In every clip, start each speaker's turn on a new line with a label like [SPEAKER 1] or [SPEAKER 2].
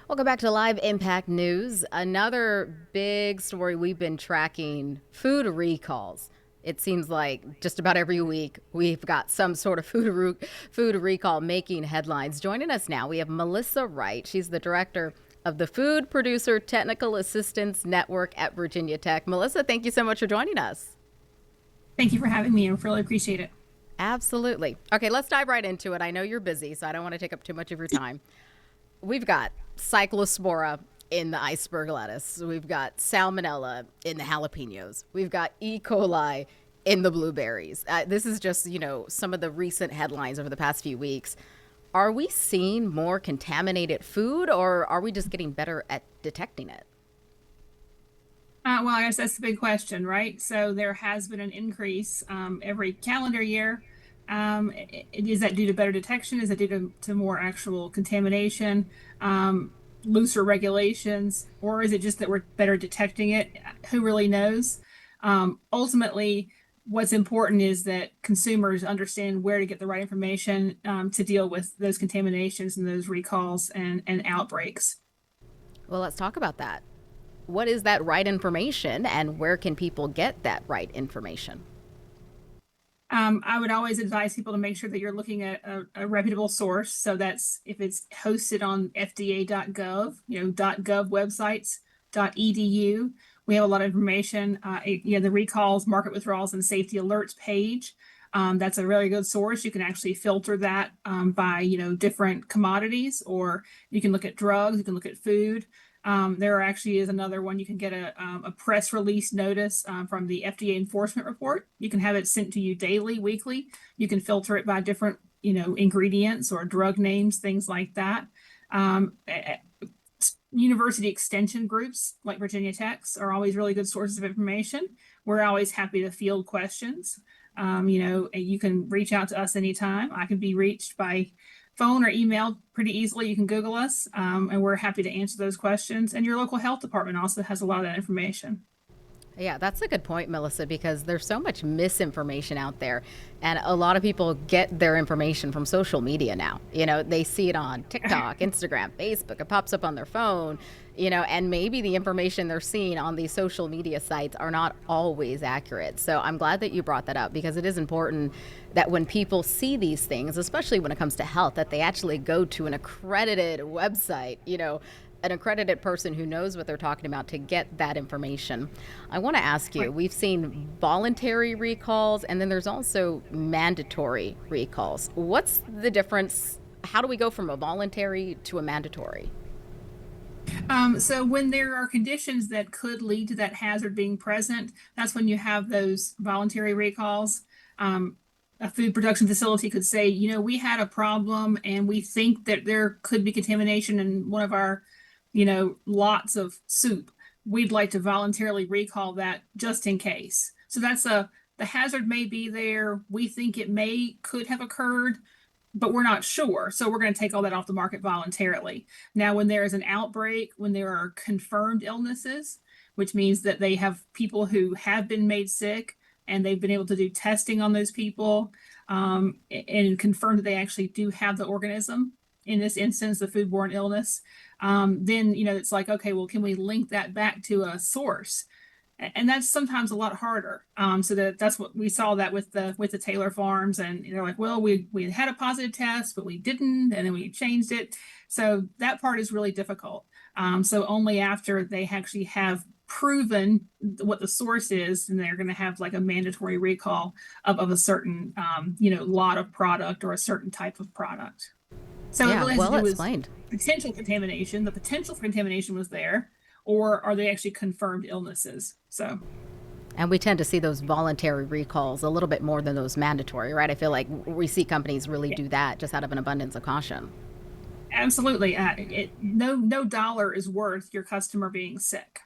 [SPEAKER 1] Welcome back to Live Impact News. Another big story we've been tracking: food recalls. It seems like just about every week we've got some sort of food recall making headlines. Joining us now, we have Melissa Wright. She's the director of the Food Producer Technical Assistance Network at Virginia Tech. Melissa, thank you so much for joining us.
[SPEAKER 2] Thank you for having me. I really appreciate it.
[SPEAKER 1] Absolutely. Okay, let's dive right into it. I know you're busy, so I don't want to take up too much of your time. We've got cyclospora in the iceberg lettuce. We've got salmonella in the jalapenos. We've got E. coli in the blueberries. This is just, some of the recent headlines over the past few weeks. Are we seeing more contaminated food, or are we just getting better at detecting it?
[SPEAKER 2] Well, I guess that's the big question, right? So there has been an increase every calendar year. Is that due to better detection? Is it due to more actual contamination, looser regulations, or is it just that we're better detecting it? Who really knows? Ultimately, what's important is that consumers understand where to get the right information to deal with those contaminations and those recalls and outbreaks.
[SPEAKER 1] Well, let's talk about that. What is that right information, and where can people get that right information?
[SPEAKER 2] I would always advise people to make sure that you're looking at a reputable source. So that's if it's hosted on FDA.gov, .gov websites, .edu. We have a lot of information. The recalls, market withdrawals, and safety alerts page. That's a really good source. You can actually filter that by different commodities, or you can look at drugs. You can look at food. There actually is another one. You can get a press release notice from the FDA enforcement report. You can have it sent to you daily, weekly. You can filter it by different, ingredients or drug names, things like that. University extension groups like Virginia Tech's are always really good sources of information. We're always happy to field questions. You can reach out to us anytime. I can be reached by phone or email pretty easily. You can Google us, and we're happy to answer those questions. And your local health department also has a lot of that information.
[SPEAKER 1] Yeah, that's a good point, Melissa, because there's so much misinformation out there. And a lot of people get their information from social media now. They see it on TikTok, Instagram, Facebook, it pops up on their phone, and maybe the information they're seeing on these social media sites are not always accurate. So I'm glad that you brought that up, because it is important that when people see these things, especially when it comes to health, that they actually go to an accredited website, an accredited person who knows what they're talking about to get that information. I want to ask you,
[SPEAKER 2] Right.
[SPEAKER 1] we've seen voluntary recalls, and then there's also mandatory recalls. What's the difference? How do we go from a voluntary to a mandatory?
[SPEAKER 2] So when there are conditions that could lead to that hazard being present, that's when you have those voluntary recalls. A food production facility could say, we had a problem and we think that there could be contamination in one of our, lots of soup. We'd like to voluntarily recall that just in case. So the hazard may be there. We think could have occurred, but we're not sure. So we're going to take all that off the market voluntarily. Now, when there is an outbreak, when there are confirmed illnesses, which means that they have people who have been made sick and they've been able to do testing on those people, and confirm that they actually do have the organism, in this instance, the foodborne illness, then, it's like, okay, well, can we link that back to a source? And that's sometimes a lot harder. So that's what we saw that with the Taylor farms, and they're like, well, we had a positive test, but we didn't, and then we changed it. So that part is really difficult. So only after they actually have proven what the source is, and they're going to have like a mandatory recall of a certain lot of product or a certain type of product. So it
[SPEAKER 1] Yeah,
[SPEAKER 2] really has to
[SPEAKER 1] well
[SPEAKER 2] do with
[SPEAKER 1] explained.
[SPEAKER 2] potential contamination. The potential for contamination was there, or are they actually confirmed illnesses? So
[SPEAKER 1] And we tend to see those voluntary recalls a little bit more than those mandatory, right? I feel like we see companies really
[SPEAKER 2] yeah,
[SPEAKER 1] do that just out of an abundance of caution.
[SPEAKER 2] absolutely. No dollar is worth your customer being sick.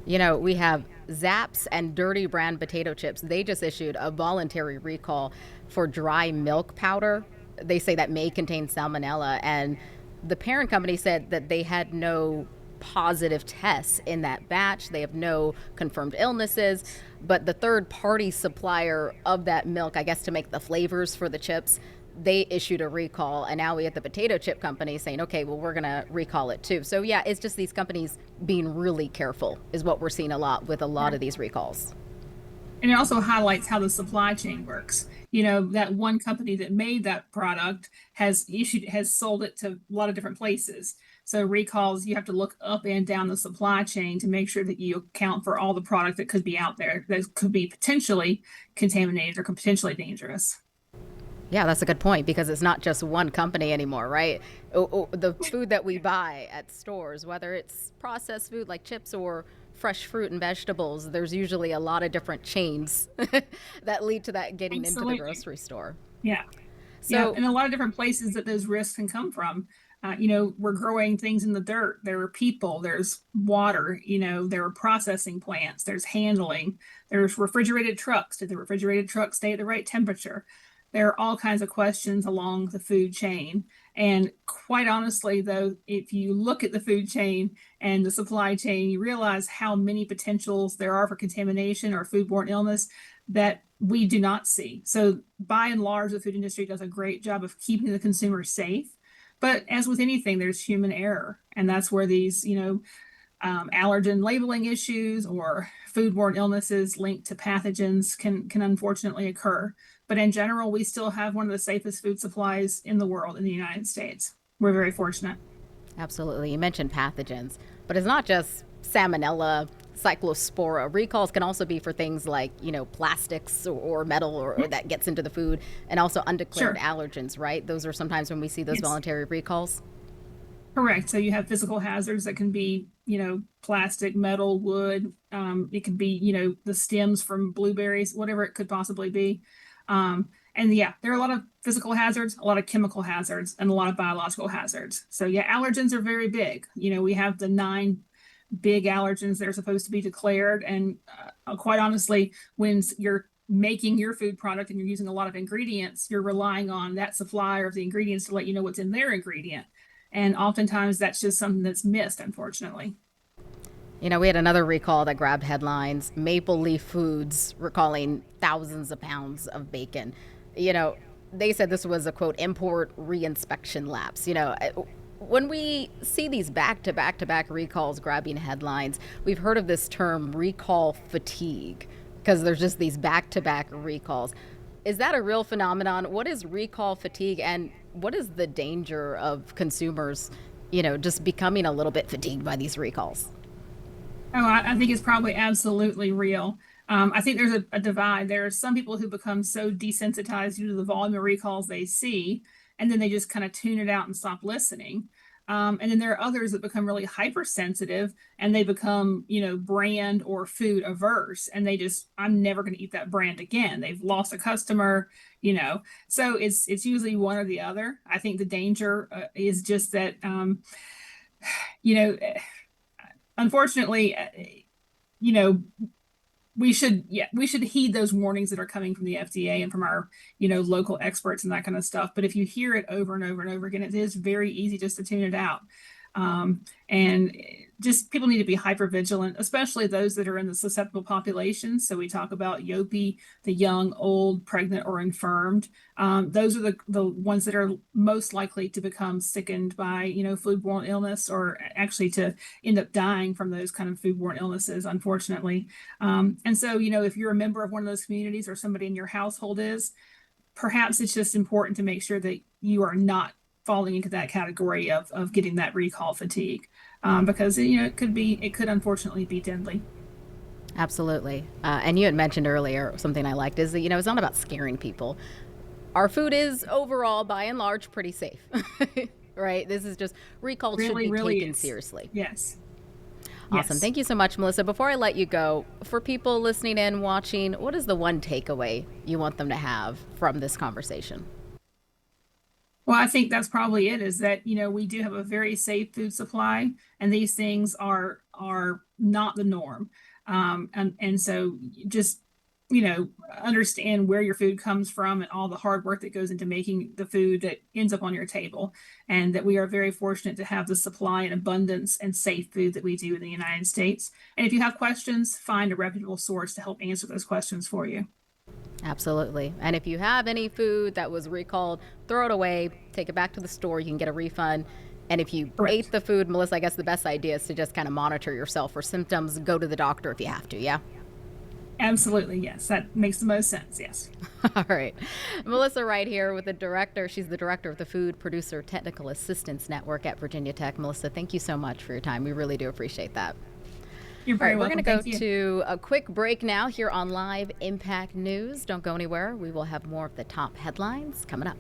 [SPEAKER 1] We have Zapp's and Dirty Brand potato chips. They just issued a voluntary recall for dry milk powder. They say that may contain salmonella, and the parent company said that they had no positive tests in that batch. They have no confirmed illnesses, but the third party supplier of that milk, I guess to make the flavors for the chips, they issued a recall, and now we have the potato chip company saying, okay, well, we're going to recall it too. So yeah, it's just these companies being really careful is what we're seeing a lot with a lot of these recalls.
[SPEAKER 2] And it also highlights how the supply chain works. That one company that made that product has sold it to a lot of different places. So recalls, you have to look up and down the supply chain to make sure that you account for all the product that could be out there that could be potentially contaminated or potentially dangerous.
[SPEAKER 1] Yeah, that's a good point because it's not just one company anymore, right? The food that we buy at stores, whether it's processed food like chips or fresh fruit and vegetables, there's usually a lot of different chains that lead to that getting into the
[SPEAKER 2] Absolutely.
[SPEAKER 1] grocery store.
[SPEAKER 2] Yeah. Yeah,
[SPEAKER 1] So,
[SPEAKER 2] and a lot of different places that those risks can come from. We're growing things in the dirt. There are people, there's water, there are processing plants, there's handling, there's refrigerated trucks. Did the refrigerated truck stay at the right temperature? There are all kinds of questions along the food chain. And quite honestly, though, if you look at the food chain and the supply chain, you realize how many potentials there are for contamination or foodborne illness that we do not see. So by and large, the food industry does a great job of keeping the consumer safe. But as with anything, there's human error. And that's where these, allergen labeling issues or foodborne illnesses linked to pathogens can unfortunately occur. But in general, we still have one of the safest food supplies in the world in the United States. We're very fortunate.
[SPEAKER 1] absolutely, you mentioned pathogens, but it's not just salmonella, cyclospora. Recalls can also be for things like, plastics or metal or that gets into the food, and also undeclared
[SPEAKER 2] Sure.
[SPEAKER 1] allergens, right? Those are sometimes when we see those
[SPEAKER 2] Yes.
[SPEAKER 1] voluntary recalls.
[SPEAKER 2] Correct. So you have physical hazards that can be, plastic, metal, wood. It could be, the stems from blueberries, whatever it could possibly be. And yeah, there are a lot of physical hazards, a lot of chemical hazards, and a lot of biological hazards. So yeah, allergens are very big. We have the 9 big allergens that are supposed to be declared. And quite honestly, when you're making your food product and you're using a lot of ingredients, you're relying on that supplier of the ingredients to let you know what's in their ingredient. And oftentimes that's just something that's missed, unfortunately.
[SPEAKER 1] We had another recall that grabbed headlines. Maple Leaf Foods recalling thousands of pounds of bacon. You know, they said this was a quote import reinspection lapse. When we see these back to back to back recalls grabbing headlines, we've heard of this term recall fatigue because there's just these back to back recalls. Is that a real phenomenon? What is recall fatigue and what is the danger of consumers, just becoming a little bit fatigued by these recalls?
[SPEAKER 2] Oh, I think it's probably absolutely real. I think there's a divide. There are some people who become so desensitized due to the volume of recalls they see, and then they just kind of tune it out and stop listening. And then there are others that become really hypersensitive and they become, brand or food averse, and I'm never going to eat that brand again. They've lost a customer, you know. So it's usually one or the other. I think the danger is just that, you know, unfortunately, you know, we should heed those warnings that are coming from the FDA and from our, local experts and that kind of stuff. But if you hear it over and over and over again, it is very easy just to tune it out. And just people need to be hyper vigilant, especially those that are in the susceptible population. So we talk about YOPI, the young, old, pregnant, or infirmed. Those are the ones that are most likely to become sickened by, foodborne illness, or actually to end up dying from those kind of foodborne illnesses, unfortunately. And so, if you're a member of one of those communities or somebody in your household is, perhaps it's just important to make sure that you are not falling into that category of getting that recall fatigue, because it could unfortunately be deadly.
[SPEAKER 1] Absolutely. And you had mentioned earlier something I liked is that, it's not about scaring people. Our food is overall, by and large, pretty safe, right? This is just recalls should
[SPEAKER 2] Really,
[SPEAKER 1] be
[SPEAKER 2] really
[SPEAKER 1] taken
[SPEAKER 2] is.
[SPEAKER 1] seriously.
[SPEAKER 2] Yes.
[SPEAKER 1] Awesome.
[SPEAKER 2] Yes.
[SPEAKER 1] Thank you so much, Melissa. Before I let you go, for people listening and watching, what is the one takeaway you want them to have from this conversation?
[SPEAKER 2] Well, I think that's probably it, is that, we do have a very safe food supply, and these things are not the norm. And so just, understand where your food comes from and all the hard work that goes into making the food that ends up on your table. And that we are very fortunate to have the supply and abundance and safe food that we do in the United States. And if you have questions, find a reputable source to help answer those questions for you.
[SPEAKER 1] Absolutely. And if you have any food that was recalled, throw it away, take it back to the store. You can get a refund. And if you ate
[SPEAKER 2] Correct.
[SPEAKER 1] the food, Melissa, I guess the best idea is to just kind of monitor yourself for symptoms. Go to the doctor if you have to. Yeah.
[SPEAKER 2] Absolutely, yes. That makes the most sense. Yes.
[SPEAKER 1] All right. Melissa Wright here with the director. She's the director of the Food Producer Technical Assistance Network at Virginia Tech. Melissa, thank you so much for your time. We really do appreciate that.
[SPEAKER 2] You're
[SPEAKER 1] All
[SPEAKER 2] very
[SPEAKER 1] right, we're
[SPEAKER 2] welcome.
[SPEAKER 1] going to
[SPEAKER 2] Thank
[SPEAKER 1] go
[SPEAKER 2] you.
[SPEAKER 1] to a quick break now here on Live Impact News. Don't go anywhere. We will have more of the top headlines coming up.